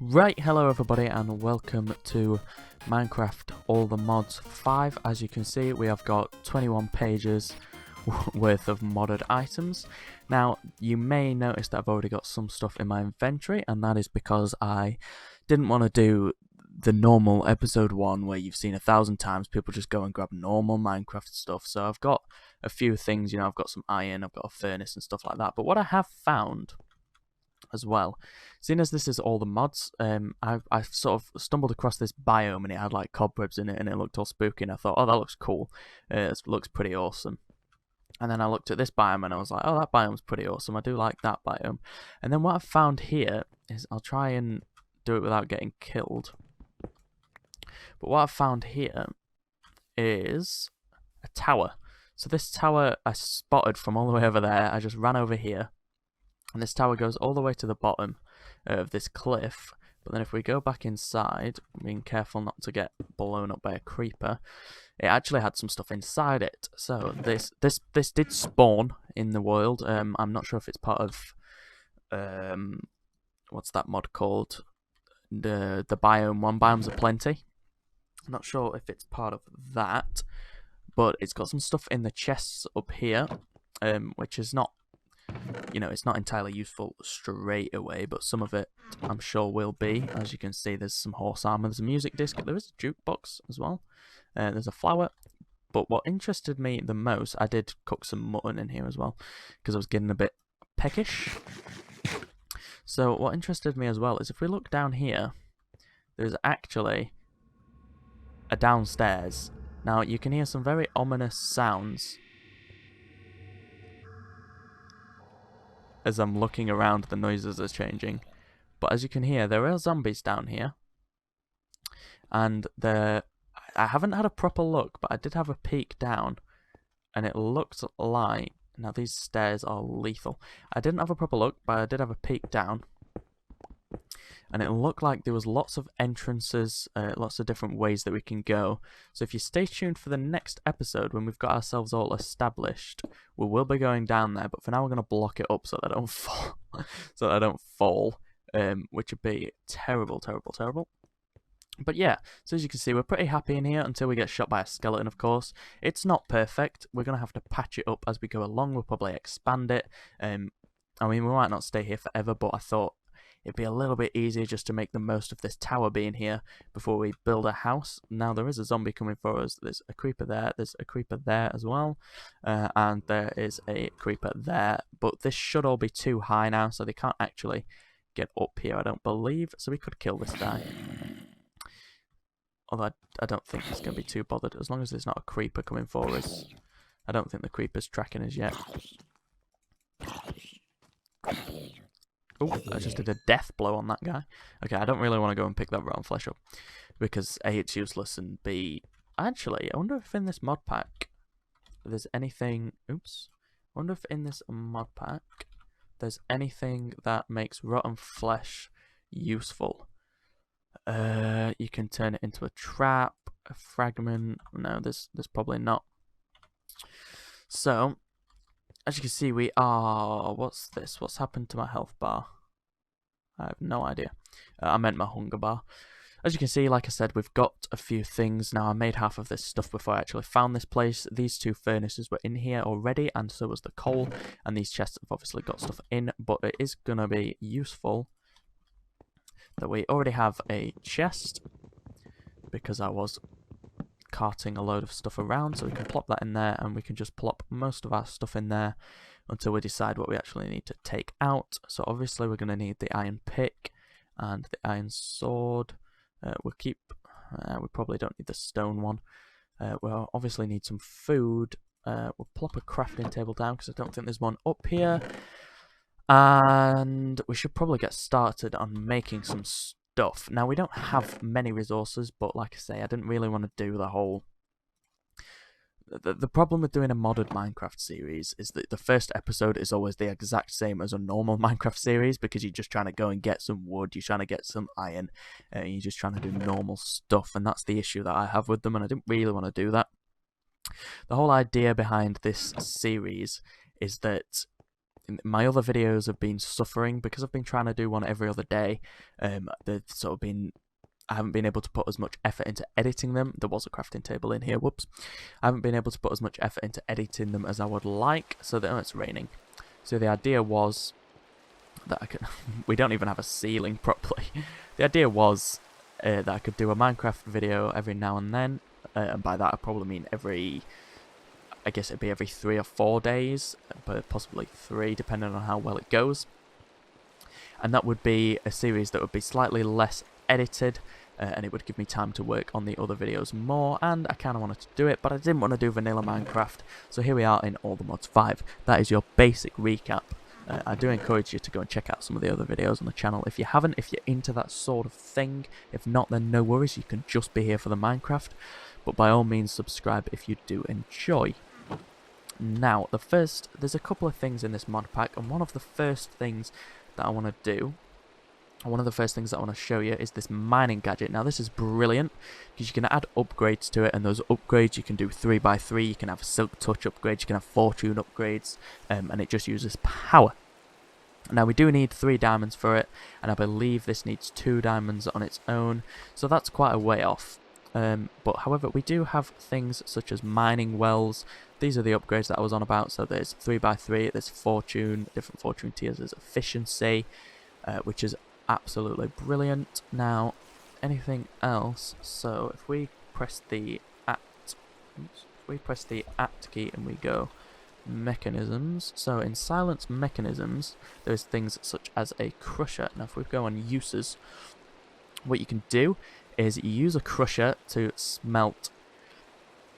Right, hello everybody and welcome to Minecraft All the Mods 5. As you can see, we have got 21 pages worth of modded items. Now, you may notice that I've already got some stuff in my inventory, and that is because I didn't want to do the normal episode 1 where you've seen 1,000 times people just go and grab normal Minecraft stuff. So I've got a few things, I've got some iron, I've got a furnace and stuff like that. But what I have found as well, seeing as this is all the mods, I've sort of stumbled across this biome and it had like cobwebs in it and it looked all spooky, and I thought, oh, that looks cool, it looks pretty awesome. And then I looked at this biome and I was like, oh, that biome's pretty awesome, I do like that biome. And then what I've found here is, I'll try and do it without getting killed, but what I've found here is a tower. So this tower I spotted from all the way over there. I just ran over here, and this tower goes all the way to the bottom of this cliff. But then if we go back inside, being careful not to get blown up by a creeper, it actually had some stuff inside it. So this did spawn in the world. I'm not sure if it's part of what's that mod called? The biome one, Biomes of Plenty. I'm not sure if it's part of that, but it's got some stuff in the chests up here, which is not, it's not entirely useful straight away, but some of it I'm sure will be. As you can see, there's some horse armor, there's a music disc, there is a jukebox as well, there's a flower. But what interested me the most, I did cook some mutton in here as well, because I was getting a bit peckish. So what interested me as well is, if we look down here, there's actually a downstairs. Now you can hear some very ominous sounds as I'm looking around. The noises are changing, but as you can hear, there are zombies down here, and I haven't had a proper look, but I did have a peek down, and it looked like, now these stairs are lethal. I didn't have a proper look, but I did have a peek down, and it looked like there was lots of entrances, lots of different ways that we can go. So if you stay tuned for the next episode, when we've got ourselves all established, we will be going down there. But for now, we're going to block it up so that I don't fall, which would be terrible, terrible, terrible. But yeah, so as you can see, we're pretty happy in here until we get shot by a skeleton, of course. It's not perfect. We're going to have to patch it up as we go along. We'll probably expand it. I mean, we might not stay here forever, but I thought it'd be a little bit easier just to make the most of this tower being here before we build a house. Now, there is a zombie coming for us. There's a creeper there. There's a creeper there as well. And there is a creeper there. But this should all be too high now, so they can't actually get up here, I don't believe. So we could kill this guy. Although I don't think he's going to be too bothered. As long as there's not a creeper coming for us. I don't think the creeper's tracking us yet. Oh, I just did a death blow on that guy. Okay, I don't really want to go and pick that rotten flesh up, because A, it's useless, and B, actually, I wonder if in this mod pack there's anything, oops, I wonder if in this mod pack there's anything that makes rotten flesh useful. You can turn it into a trap, a fragment. No, there's probably not. So, as you can see, we are... What's this? What's happened to my health bar? I have no idea. I meant my hunger bar. As you can see, like I said, we've got a few things. Now, I made half of this stuff before I actually found this place. These two furnaces were in here already, and so was the coal. And these chests have obviously got stuff in, but it is going to be useful that we already have a chest, because I was carting a load of stuff around, so we can plop that in there, and we can just plop most of our stuff in there until we decide what we actually need to take out. So obviously we're going to need the iron pick and the iron sword. We probably don't need the stone one. We'll obviously need some food. We'll plop a crafting table down, because I don't think there's one up here. And we should probably get started on making some stuff. Now, we don't have many resources, but like I say, I didn't really want to do the whole... The problem with doing a modded Minecraft series is that the first episode is always the exact same as a normal Minecraft series, because you're just trying to go and get some wood, you're trying to get some iron, you're just trying to do normal stuff, and that's the issue that I have with them, and I didn't really want to do that. The whole idea behind this series is that my other videos have been suffering because I've been trying to do one every other day. They've sort of been, I haven't been able to put as much effort into editing them. There was a crafting table in here, whoops. I haven't been able to put as much effort into editing them as I would like, so that, oh, it's raining. So the idea was that I could, we don't even have a ceiling properly. The idea was that I could do a Minecraft video every now and then, and by that I probably mean I guess it'd be every 3 or 4 days, but possibly 3 depending on how well it goes. And that would be a series that would be slightly less edited, and it would give me time to work on the other videos more, and I kind of wanted to do it, but I didn't want to do vanilla Minecraft, so here we are in All the Mods 5. That is your basic recap. I do encourage you to go and check out some of the other videos on the channel if you haven't, if you're into that sort of thing. If not, then no worries, you can just be here for the Minecraft, but by all means subscribe if you do enjoy. Now, there's a couple of things in this mod pack, and one of the first things that I want to do, one of the first things that I want to show you is this mining gadget. Now this is brilliant because you can add upgrades to it, and those upgrades you can do 3x3, you can have silk touch upgrades, you can have fortune upgrades, and it just uses power. Now we do need 3 diamonds for it, and I believe this needs 2 diamonds on its own, so that's quite a way off. But however, we do have things such as mining wells. These are the upgrades that I was on about. So there's 3x3, there's fortune, different fortune tiers, there's efficiency, which is absolutely brilliant. Now, anything else? So if we press the at key and we go mechanisms. So in silence mechanisms, there's things such as a crusher. Now if we go on uses, what you can do is you use a crusher to smelt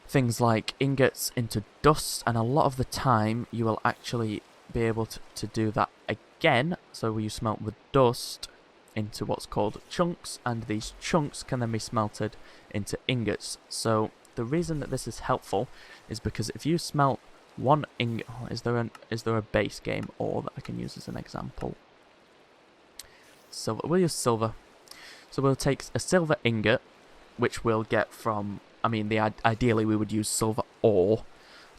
things like ingots into dust, and a lot of the time you will actually be able to do that again. So you smelt the dust into what's called chunks, and these chunks can then be smelted into ingots. So the reason that this is helpful is because if you smelt one ingot, is there a base game ore that I can use as an example? Silver, we'll use silver. So we'll take a silver ingot, which we'll get from, I mean, ideally we would use silver ore,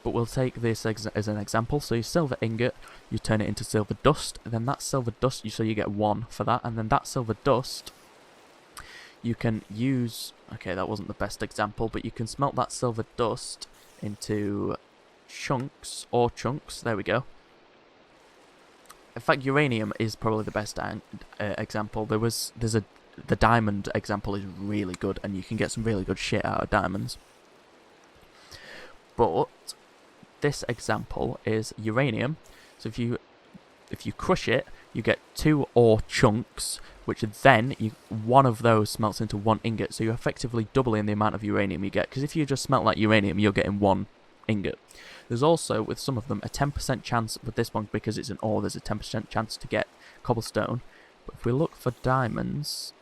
but we'll take this as an example. So your silver ingot, you turn it into silver dust, and then that silver dust, so you get 1 for that, and then that silver dust, you can use, okay, that wasn't the best example, but you can smelt that silver dust into chunks, ore chunks, there we go. In fact, uranium is probably the best example. The diamond example is really good, and you can get some really good shit out of diamonds. But this example is uranium. So if you crush it, you get 2 ore chunks, which then one of those smelts into 1 ingot. So you're effectively doubling the amount of uranium you get. Because if you just smelt like uranium, you're getting 1 ingot. There's also, with some of them, a 10% chance, with this one because it's an ore, there's a 10% chance to get cobblestone. But if we look for diamonds,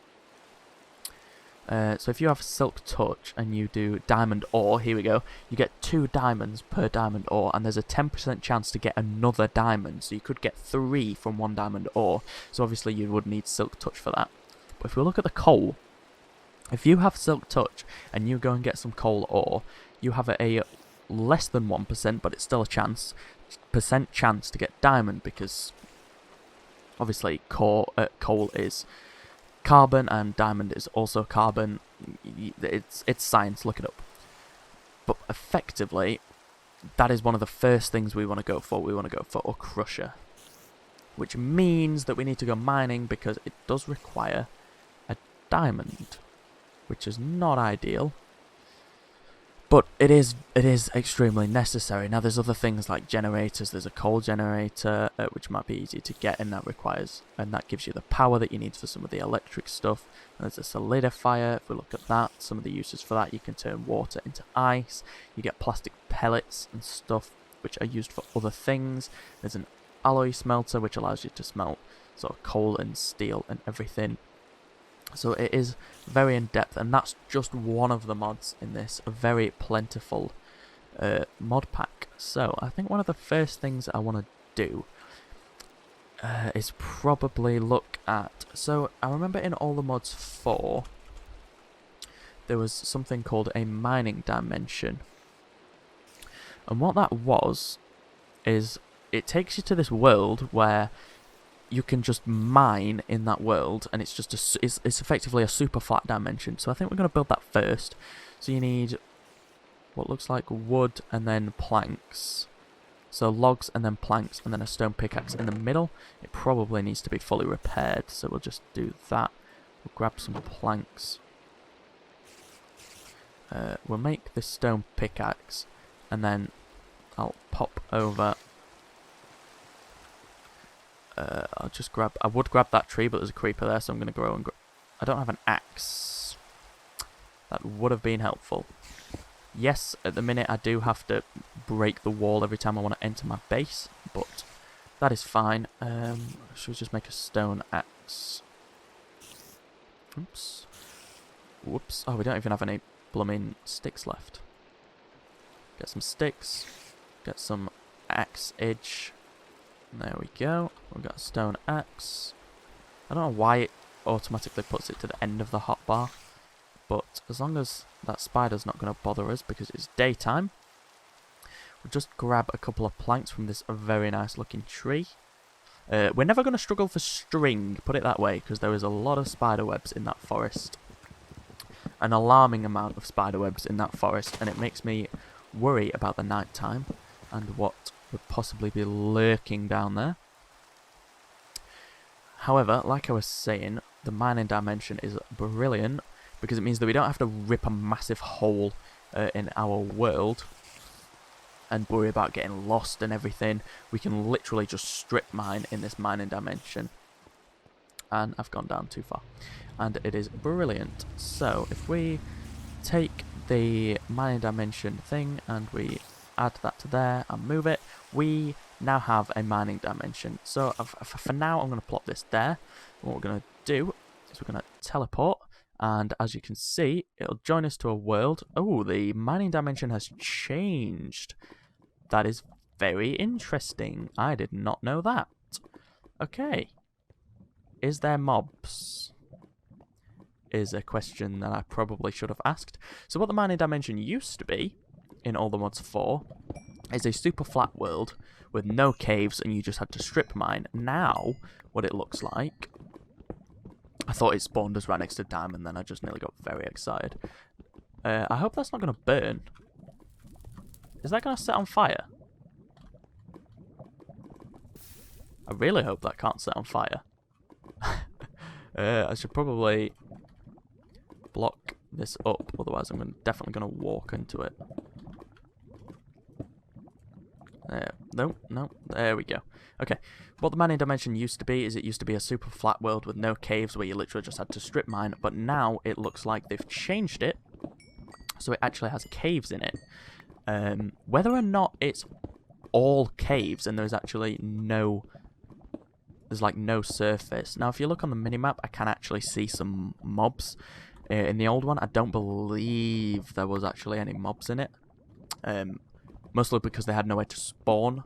so if you have silk touch and you do diamond ore, here we go, you get 2 diamonds per diamond ore, and there's a 10% chance to get another diamond, so you could get 3 from 1 diamond ore. So obviously you would need silk touch for that. But if we look at the coal, if you have silk touch and you go and get some coal ore, you have a less than 1%, but it's still a chance to get diamond, because obviously coal is carbon and diamond is also carbon. It's science, look it up. But effectively, that is one of the first things we want to go for. We want to go for a crusher, which means that we need to go mining, because it does require a diamond, which is not ideal. But it is extremely necessary. Now there's other things like generators. There's a coal generator, which might be easy to get, and that gives you the power that you need for some of the electric stuff. And there's a solidifier. If we look at that, some of the uses for that, you can turn water into ice. You get plastic pellets and stuff, which are used for other things. There's an alloy smelter, which allows you to smelt sort of coal and steel and everything. So it is very in-depth, and that's just one of the mods in this, a very plentiful mod pack. So I think one of the first things I want to do is probably look at... So I remember in All the Mods 4, there was something called a mining dimension. And what that was is it takes you to this world where you can just mine in that world, and it's just it's effectively a super flat dimension. So I think we're going to build that first. So you need what looks like wood and then planks. So logs and then planks and then a stone pickaxe in the middle. It probably needs to be fully repaired, so we'll just do that. We'll grab some planks. We'll make this stone pickaxe, and then I'll pop over. I'll just grab. I would grab that tree, but there's a creeper there, so I'm going to grow and grow. I don't have an axe. That would have been helpful. Yes, at the minute I do have to break the wall every time I want to enter my base, but that is fine. Should we just make a stone axe? Oops. Whoops. Oh, we don't even have any blooming sticks left. Get some sticks. Get some axe edge. There we go. We've got a stone axe. I don't know why it automatically puts it to the end of the hotbar, but as long as that spider's not going to bother us because it's daytime, we'll just grab a couple of planks from this very nice looking tree. We're never going to struggle for string, put it that way, because there is a lot of spider webs in that forest. An alarming amount of spider webs in that forest, and it makes me worry about the night time and what would possibly be lurking down there. However, like I was saying, the mining dimension is brilliant because it means that we don't have to rip a massive hole in our world and worry about getting lost and everything. We can literally just strip mine in this mining dimension. And I've gone down too far. And it is brilliant. So if we take the mining dimension thing and we add that to there and move it, we now have a mining dimension. So for now I'm going to plot this there. What we're going to do is we're going to teleport, and as you can see it'll join us to a world. Oh, the mining dimension has changed. That is very interesting. I did not know that. Okay. Is there mobs? Is a question that I probably should have asked. So what the mining dimension used to be in All the Mods 4 is a super flat world with no caves and you just had to strip mine. Now, what it looks like, I thought it spawned us right next to diamond, then I just nearly got very excited. I hope that's not going to burn. Is that going to set on fire? I really hope that can't set on fire. I should probably block this up, otherwise I'm definitely going to walk into it. No, there we go. Okay, what the mining dimension used to be is it used to be a super flat world with no caves where you literally just had to strip mine, but now it looks like they've changed it, so it actually has caves in it. Whether or not it's all caves and there's actually no... There's like no surface. Now if you look on the minimap, I can actually see some mobs. In the old one, I don't believe there was actually any mobs in it. Mostly because they had nowhere to spawn.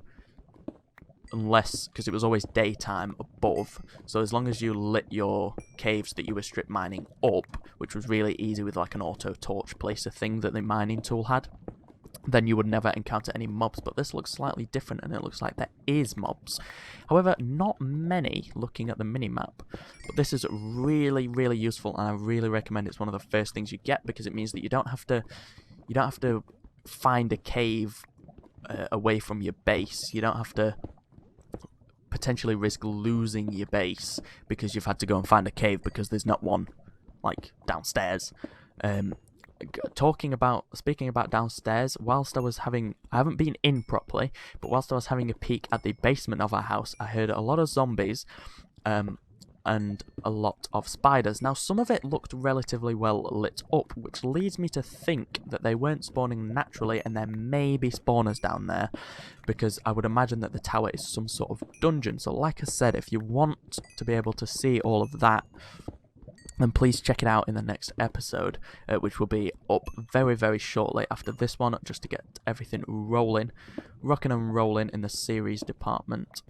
Unless, because it was always daytime above. So as long as you lit your caves that you were strip mining up, which was really easy with like an auto torch placer thing that the mining tool had, then you would never encounter any mobs. But this looks slightly different and it looks like there is mobs. However, not many looking at the minimap. But this is really, really useful, and I really recommend it's one of the first things you get because it means that you don't have to find a cave away from your base. You don't have to potentially risk losing your base because you've had to go and find a cave because there's not one like downstairs. Speaking about downstairs, whilst I haven't been in properly, but whilst I was having a peek at the basement of our house, I heard a lot of zombies, and a lot of spiders. Now, some of it looked relatively well lit up, which leads me to think that they weren't spawning naturally, and there may be spawners down there, because I would imagine that the tower is some sort of dungeon. So like I said, if you want to be able to see all of that, then please check it out in the next episode, which will be up very, very shortly after this one, just to get everything rolling, rocking and rolling in the series department.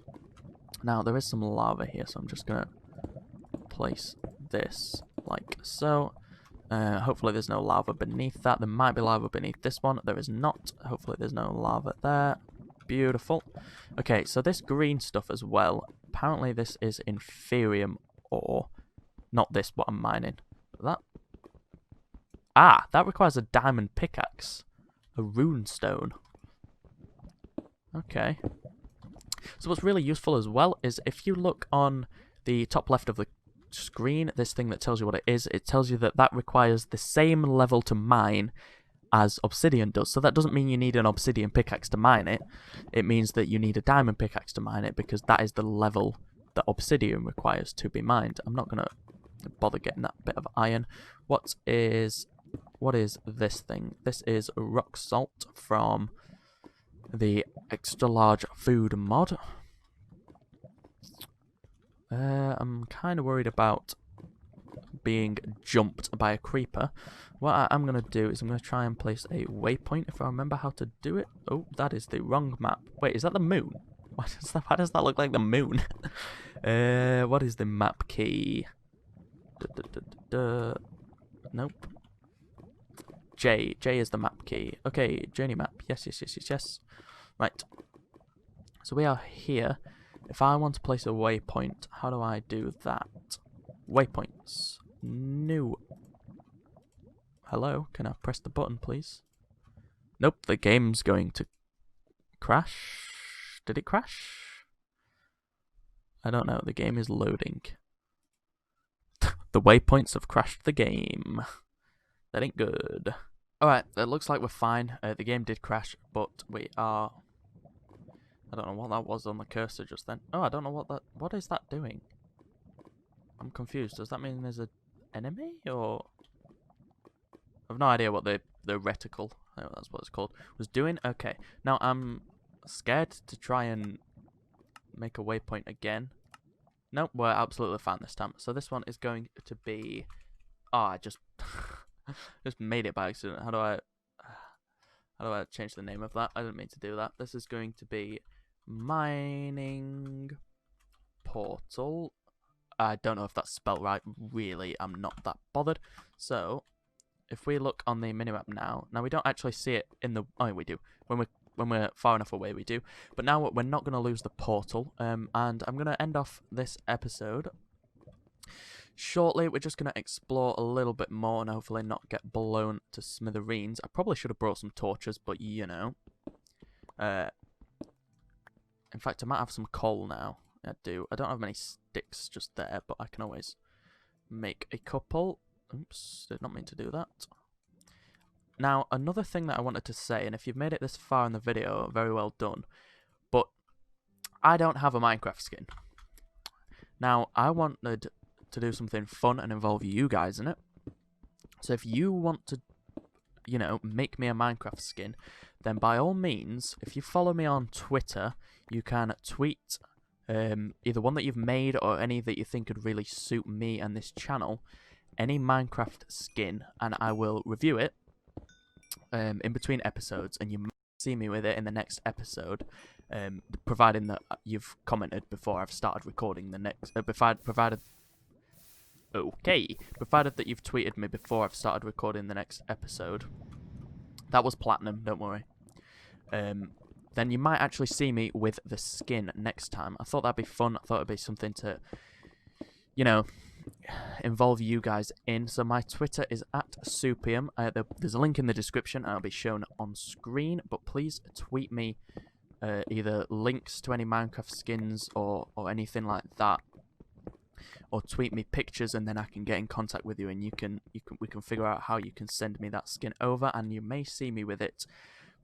Now, there is some lava here, so I'm just going to place this like so. Hopefully there's no lava beneath that. There might be lava beneath this one. There is not. Hopefully there's no lava there. Beautiful. Okay, so this green stuff as well, apparently this is inferium ore. Not this, what I'm mining. That... Ah, that requires a diamond pickaxe. A rune stone. Okay. So what's really useful as well is if you look on the top left of the screen, this thing that tells you what it is, it tells you that that requires the same level to mine as obsidian does. So that doesn't mean you need an obsidian pickaxe to mine it. It means that you need a diamond pickaxe to mine it because that is the level that obsidian requires to be mined. I'm not going to bother getting that bit of iron. What is this thing? This is rock salt from the extra large food mod. I'm kind of worried about being jumped by a creeper. What I'm going to do is I'm going to try and place a waypoint if I remember how to do it. Oh, that is the wrong map. Wait, is that the moon? Why does that look like the moon? What is the map key? Nope. J is the map key. Okay, journey map. Yes. Right. So we are here. If I want to place a waypoint, how do I do that? Waypoints. New. Hello, can I press the button, please? Nope, the game's going to crash. Did it crash? I don't know, the game is loading. The waypoints have crashed the game. That ain't good. Alright, it looks like we're fine. The game did crash, but we are... I don't know what that was on the cursor just then. Oh, I don't know what is that doing? I'm confused. Does that mean there's an enemy, or... I've no idea what the reticle, that's what it's called, was doing. Okay, now I'm scared to try and make a waypoint again. Nope, we're absolutely fine this time. So this one is going to be... Oh, I just... just made it by accident. How do I change the name of that? I didn't mean to do that. This is going to be mining portal. I don't know if that's spelled right. Really, I'm not that bothered. So, if we look on the minimap now we don't actually see it in the... Oh, we do. When we're far enough away, we do. But now we're not going to lose the portal. And I'm going to end off this episode shortly. We're just going to explore a little bit more and hopefully not get blown to smithereens. I probably should have brought some torches, but you know. In fact, I might have some coal now. I do. I don't have many sticks just there, but I can always make a couple. Oops, did not mean to do that. Now, another thing that I wanted to say, and if you've made it this far in the video, very well done, but I don't have a Minecraft skin. Now, I wanted to do something fun and involve you guys in it. So if you want to, you know, make me a Minecraft skin, then by all means, if you follow me on Twitter, you can tweet either one that you've made or any that you think could really suit me and this channel, any Minecraft skin, and I will review it in between episodes, and you might see me with it in the next episode, providing that you've commented before I've started recording the next... provided that you've tweeted me before I've started recording the next episode. That was platinum, don't worry. Then you might actually see me with the skin next time. I thought that'd be fun. I thought it'd be something to, you know, involve you guys in. So my Twitter is @Soupium. There's a link in the description and it'll be shown on screen. But please tweet me either links to any Minecraft skins or anything like that. Or tweet me pictures and then I can get in contact with you and we can figure out how you can send me that skin over and you may see me with it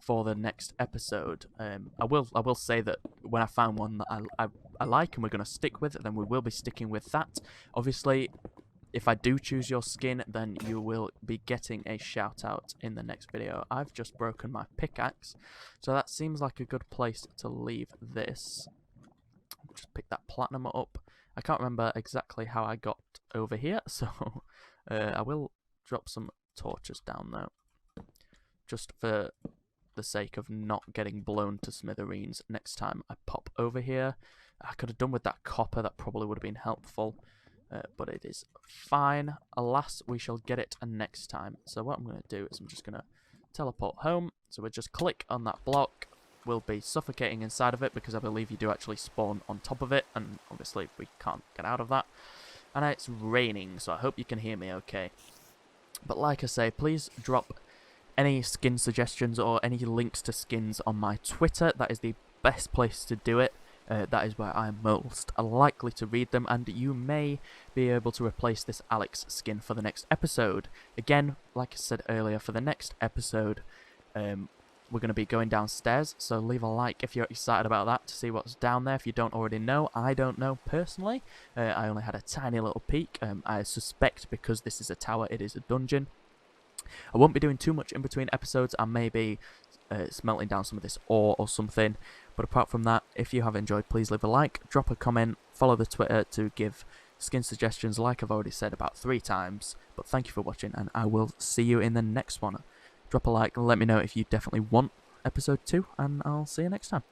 for the next episode. I will say that when I found one that I like and we're going to stick with, then we will be sticking with that. Obviously, if I do choose your skin, then you will be getting a shout out in the next video. I've just broken my pickaxe, so that seems like a good place to leave this. Just pick that platinum up. I can't remember exactly how I got over here, so I will drop some torches down though, just for the sake of not getting blown to smithereens next time I pop over here. I could have done with that copper, that probably would have been helpful, but it is fine. Alas, we shall get it next time. So what I'm going to do is I'm just going to teleport home, so we just click on that block, will be suffocating inside of it, because I believe you do actually spawn on top of it, and obviously we can't get out of that. And it's raining, so I hope you can hear me okay. But like I say, please drop any skin suggestions or any links to skins on my Twitter. That is the best place to do it. That is where I'm most likely to read them, and you may be able to replace this Alex skin for the next episode. Again, like I said earlier, for the next episode, we're going to be going downstairs, so leave a like if you're excited about that, to see what's down there if you don't already know. I don't know personally. I only had a tiny little peek. I suspect because this is a tower, it is a dungeon. I won't be doing too much in between episodes. I may be smelting down some of this ore or something. But apart from that, if you have enjoyed, please leave a like, drop a comment, follow the Twitter to give skin suggestions like I've already said about 3 times. But thank you for watching, and I will see you in the next one. Drop a like and let me know if you definitely want episode 2, and I'll see you next time.